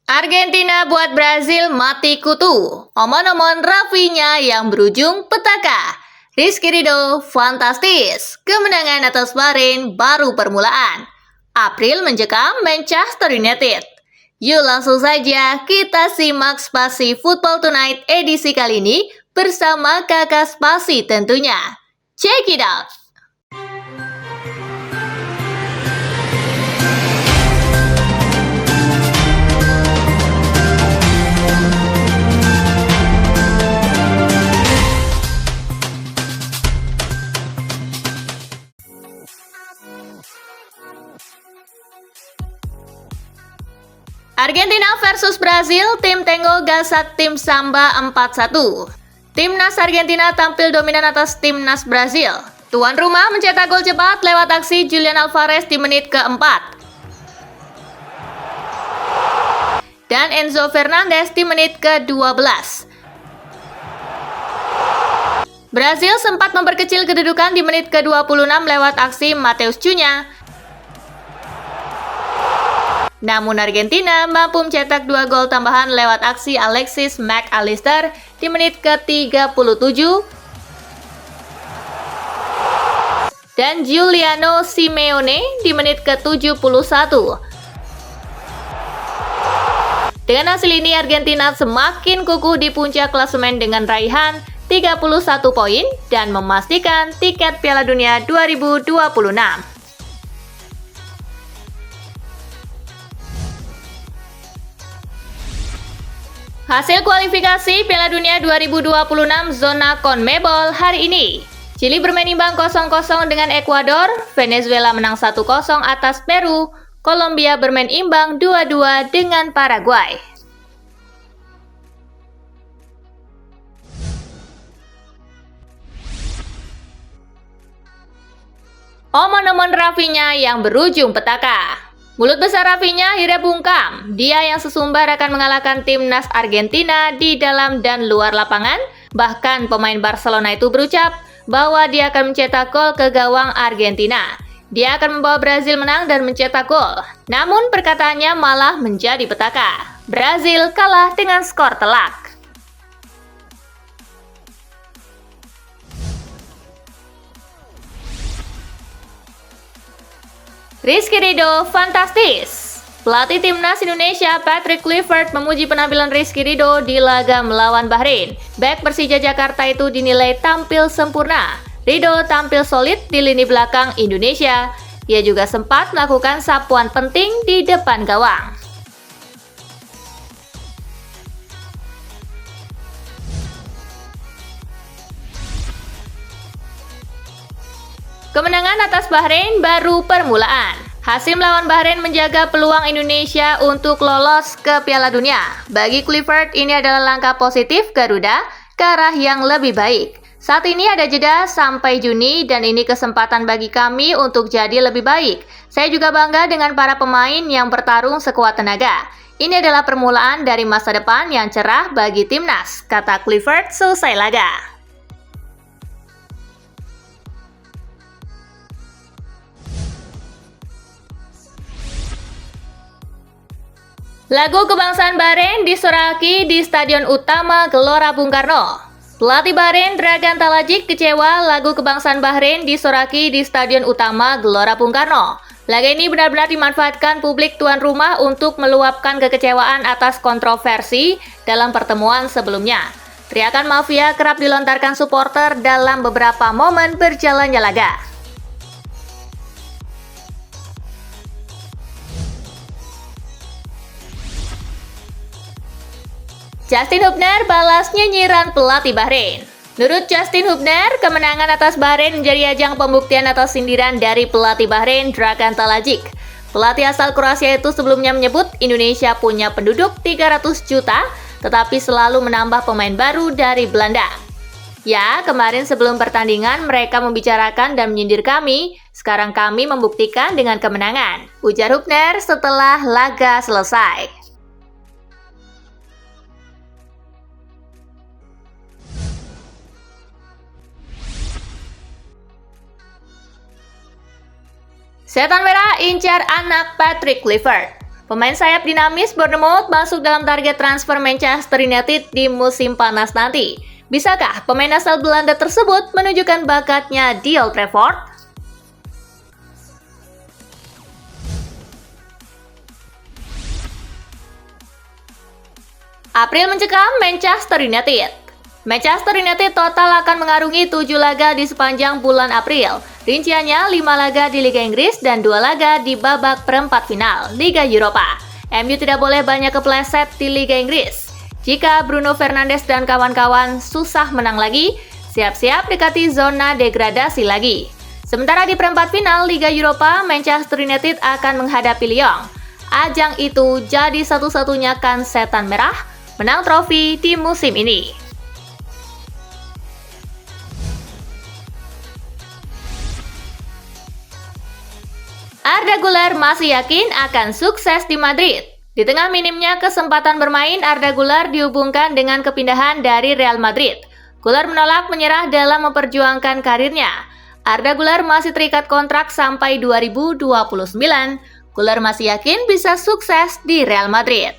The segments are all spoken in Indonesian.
Argentina buat Brazil mati kutu. Omon-omon Rafinha yang berujung petaka. Rizky Ridho fantastis. Kemenangan atas Bahrain baru permulaan. April mencekam Manchester United. Yuk langsung saja kita simak Spasi Football Tonight edisi kali ini bersama kakak Spasi tentunya. Check it out! Argentina versus Brazil, tim Tengo gasak tim Samba 4-1. Timnas Argentina tampil dominan atas timnas Brazil. Tuan rumah mencetak gol cepat lewat aksi Julian Alvarez di menit keempat. Dan Enzo Fernandez di menit ke-12. Brazil sempat memperkecil kedudukan di menit ke-26 lewat aksi Matheus Cunha. Namun Argentina mampu mencetak 2 gol tambahan lewat aksi Alexis Mac Allister di menit ke-37 dan Giuliano Simeone di menit ke-71. Dengan hasil ini Argentina semakin kukuh di puncak klasemen dengan raihan 31 poin dan memastikan tiket Piala Dunia 2026. Hasil kualifikasi Piala Dunia 2026 zona CONMEBOL hari ini. Chili bermain imbang 0-0 dengan Ekuador, Venezuela menang 1-0 atas Peru, Kolombia bermain imbang 2-2 dengan Paraguay. Omon-omon Rafinha yang berujung petaka. Mulut besar Rafinha akhirnya bungkam. Dia yang sesumbar akan mengalahkan timnas Argentina di dalam dan luar lapangan. Bahkan pemain Barcelona itu berucap bahwa dia akan mencetak gol ke gawang Argentina. Dia akan membawa Brazil menang dan mencetak gol. Namun perkataannya malah menjadi petaka. Brazil kalah dengan skor telak. Rizky Ridho fantastis. Pelatih timnas Indonesia Patrick Kluivert memuji penampilan Rizky Ridho di laga melawan Bahrain. Bek Persija Jakarta itu dinilai tampil sempurna. Ridho tampil solid di lini belakang Indonesia. Ia juga sempat melakukan sapuan penting di depan gawang. Kemenangan atas Bahrain baru permulaan. Hasil melawan Bahrain menjaga peluang Indonesia untuk lolos ke Piala Dunia. Bagi Kluivert, ini adalah langkah positif Garuda ke arah yang lebih baik. Saat ini ada jeda sampai Juni dan ini kesempatan bagi kami untuk jadi lebih baik. Saya juga bangga dengan para pemain yang bertarung sekuat tenaga. Ini adalah permulaan dari masa depan yang cerah bagi timnas, kata Kluivert selesai laga. Lagu kebangsaan Bahrain disorakan di Stadion Utama Gelora Bung Karno. Pelatih Bahrain Dragan Talajic kecewa lagu kebangsaan Bahrain disorakan di Stadion Utama Gelora Bung Karno. Laga ini benar-benar dimanfaatkan publik tuan rumah untuk meluapkan kekecewaan atas kontroversi dalam pertemuan sebelumnya. Teriakan mafia kerap dilontarkan supporter dalam beberapa momen berjalannya laga. Justin Hubner balas nyinyiran pelatih Bahrain. Menurut Justin Hubner, kemenangan atas Bahrain menjadi ajang pembuktian atas sindiran dari pelatih Bahrain Dragan Talajic. Pelatih asal Kroasia itu sebelumnya menyebut Indonesia punya penduduk 300 juta, tetapi selalu menambah pemain baru dari Belanda. Ya, kemarin sebelum pertandingan mereka membicarakan dan menyindir kami, sekarang kami membuktikan dengan kemenangan, ujar Hubner setelah laga selesai. Setan Merah incar anak Patrick Kluivert. Pemain sayap dinamis Bournemouth masuk dalam target transfer Manchester United di musim panas nanti. Bisakah pemain asal Belanda tersebut menunjukkan bakatnya di Old Trafford? April mencekam Manchester United. Manchester United total akan mengarungi 7 laga di sepanjang bulan April. Rinciannya 5 laga di Liga Inggris dan 2 laga di babak perempat final Liga Eropa. MU tidak boleh banyak kepleset di Liga Inggris. Jika Bruno Fernandes dan kawan-kawan susah menang lagi, siap-siap dekati zona degradasi lagi. Sementara di perempat final Liga Eropa, Manchester United akan menghadapi Lyon. Ajang itu jadi satu-satunya kan setan merah menang trofi di musim ini. Arda Güler masih yakin akan sukses di Madrid. Di tengah minimnya kesempatan bermain, Arda Güler dihubungkan dengan kepindahan dari Real Madrid. Güler menolak menyerah dalam memperjuangkan karirnya. Arda Güler masih terikat kontrak sampai 2029. Güler masih yakin bisa sukses di Real Madrid.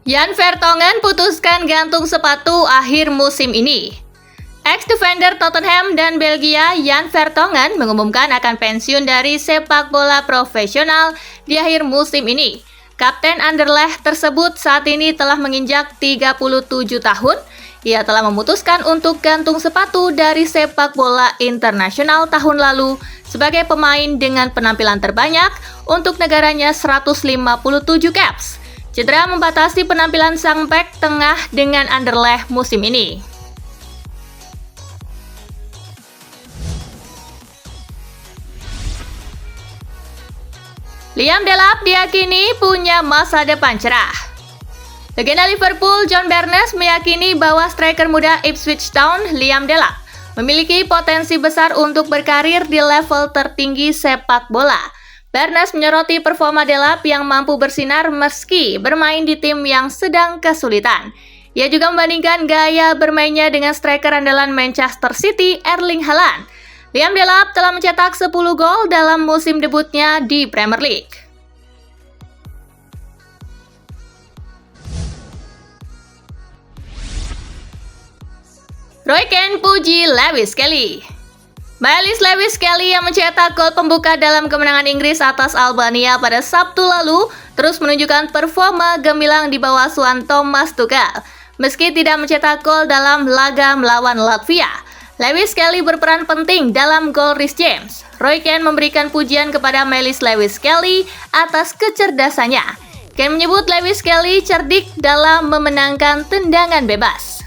Jan Vertonghen putuskan gantung sepatu akhir musim ini. Ex-defender Tottenham dan Belgia Jan Vertonghen mengumumkan akan pensiun dari sepak bola profesional di akhir musim ini. Kapten Anderlecht tersebut saat ini telah menginjak 37 tahun. Ia telah memutuskan untuk gantung sepatu dari sepak bola internasional tahun lalu sebagai pemain dengan penampilan terbanyak untuk negaranya 157 caps. Cedera membatasi penampilan sang bek tengah dengan Anderlecht musim ini. Liam Delap diyakini punya masa depan cerah. Legenda Liverpool John Barnes meyakini bahwa striker muda Ipswich Town Liam Delap memiliki potensi besar untuk berkarir di level tertinggi sepak bola. Barnes menyoroti performa Delap yang mampu bersinar meski bermain di tim yang sedang kesulitan. Ia juga membandingkan gaya bermainnya dengan striker andalan Manchester City Erling Haaland. Liam Delap telah mencetak 10 gol dalam musim debutnya di Premier League. Roy Keane puji Lewis Kelly. Maëlys Lewis Kelly yang mencetak gol pembuka dalam kemenangan Inggris atas Albania pada Sabtu lalu terus menunjukkan performa gemilang di bawah asuhan Thomas Tuchel. Meski tidak mencetak gol dalam laga melawan Latvia, Lewis Kelly berperan penting dalam gol Reece James. Roy Keane memberikan pujian kepada Maëlys Lewis Kelly atas kecerdasannya. Keane menyebut Lewis Kelly cerdik dalam memenangkan tendangan bebas.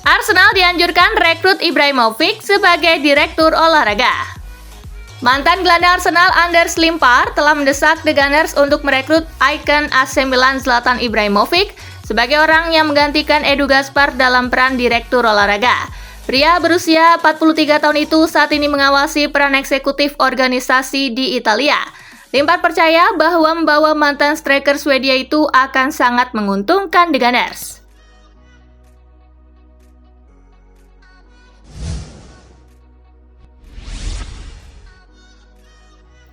Arsenal dianjurkan rekrut Ibrahimovic sebagai direktur olahraga. Mantan gelandang Arsenal Anders Limpar telah mendesak The Gunners untuk merekrut ikon AC Milan Zlatan Ibrahimovic sebagai orang yang menggantikan Edu Gaspar dalam peran direktur olahraga. Pria berusia 43 tahun itu saat ini mengawasi peran eksekutif organisasi di Italia. Limpar percaya bahwa membawa mantan striker Swedia itu akan sangat menguntungkan The Gunners.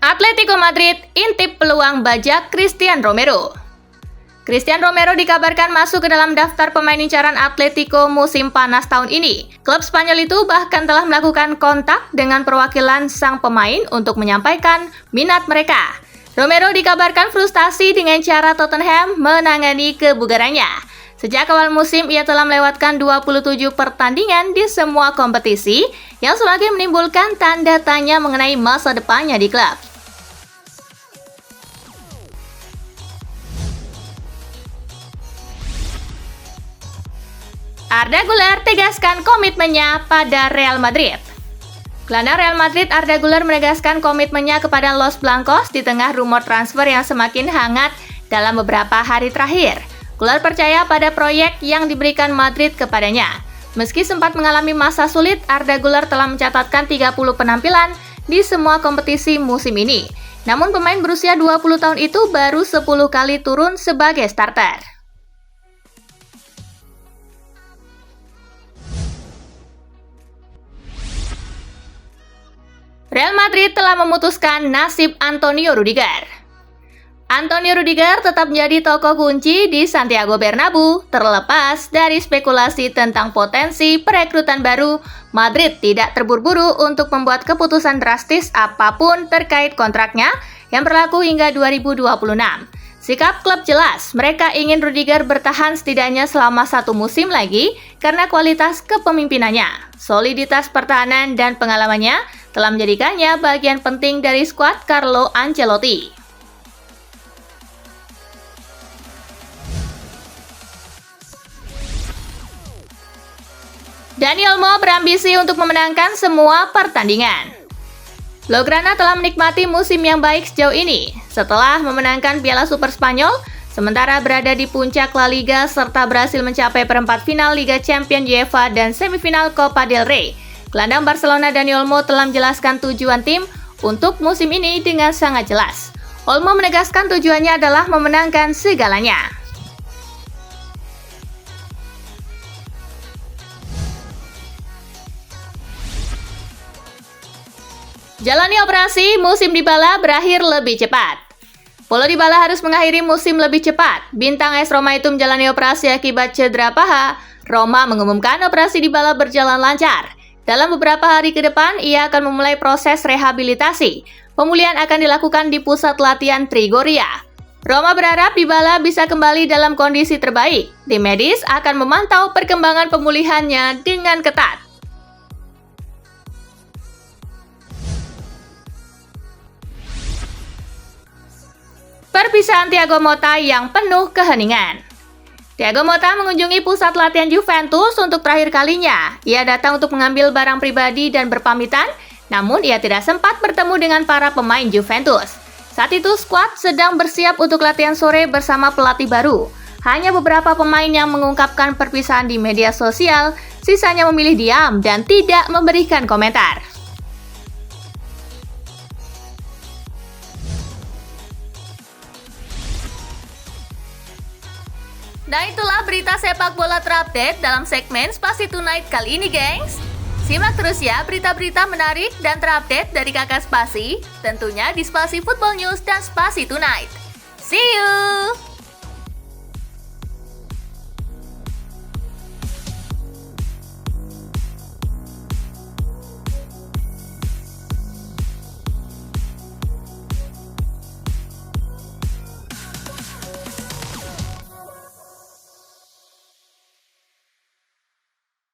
Atletico Madrid intip peluang bajak Christian Romero. Christian Romero dikabarkan masuk ke dalam daftar pemain incaran Atletico musim panas tahun ini. Klub Spanyol itu bahkan telah melakukan kontak dengan perwakilan sang pemain untuk menyampaikan minat mereka. Romero dikabarkan frustasi dengan cara Tottenham menangani kebugarannya. Sejak awal musim, ia telah melewatkan 27 pertandingan di semua kompetisi yang semakin menimbulkan tanda tanya mengenai masa depannya di klub. Arda Güler tegaskan komitmennya pada Real Madrid. Gelandang Real Madrid Arda Güler menegaskan komitmennya kepada Los Blancos di tengah rumor transfer yang semakin hangat dalam beberapa hari terakhir. Güler percaya pada proyek yang diberikan Madrid kepadanya. Meski sempat mengalami masa sulit, Arda Güler telah mencatatkan 30 penampilan di semua kompetisi musim ini. Namun pemain berusia 20 tahun itu baru 10 kali turun sebagai starter. Real Madrid telah memutuskan nasib Antonio Rudiger. Antonio Rudiger tetap menjadi tokoh kunci di Santiago Bernabeu. Terlepas dari spekulasi tentang potensi perekrutan baru, Madrid tidak terburu-buru untuk membuat keputusan drastis apapun terkait kontraknya yang berlaku hingga 2026. Sikap klub jelas, mereka ingin Rudiger bertahan setidaknya selama 1 musim lagi karena kualitas kepemimpinannya, soliditas pertahanan, dan pengalamannya telah menjadikannya bagian penting dari skuad Carlo Ancelotti. Dani Olmo berambisi untuk memenangkan semua pertandingan. Blaugrana telah menikmati musim yang baik sejauh ini setelah memenangkan Piala Super Spanyol, sementara berada di puncak La Liga serta berhasil mencapai perempat final Liga Champions UEFA dan semifinal Copa del Rey. Gelandang Barcelona Dani Olmo telah menjelaskan tujuan tim untuk musim ini dengan sangat jelas. Olmo menegaskan tujuannya adalah memenangkan segalanya. Jalani operasi, musim Dybala berakhir lebih cepat. Paulo Dybala harus mengakhiri musim lebih cepat. Bintang AS Roma itu menjalani operasi akibat cedera paha. Roma mengumumkan operasi Dybala berjalan lancar. Dalam beberapa hari ke depan, ia akan memulai proses rehabilitasi. Pemulihan akan dilakukan di pusat latihan Trigoria. Roma berharap Dybala bisa kembali dalam kondisi terbaik. Tim medis akan memantau perkembangan pemulihannya dengan ketat. Perpisahan Thiago Motta yang penuh keheningan. Thiago Motta mengunjungi pusat latihan Juventus untuk terakhir kalinya. Ia datang untuk mengambil barang pribadi dan berpamitan, namun ia tidak sempat bertemu dengan para pemain Juventus. Saat itu skuad sedang bersiap untuk latihan sore bersama pelatih baru. Hanya beberapa pemain yang mengungkapkan perpisahan di media sosial, sisanya memilih diam dan tidak memberikan komentar. Nah, itulah berita sepak bola terupdate dalam segmen Spasi Tonight kali ini, gengs. Simak terus ya berita-berita menarik dan terupdate dari Kakak Spasi, tentunya di Spasi Football News dan Spasi Tonight. See you!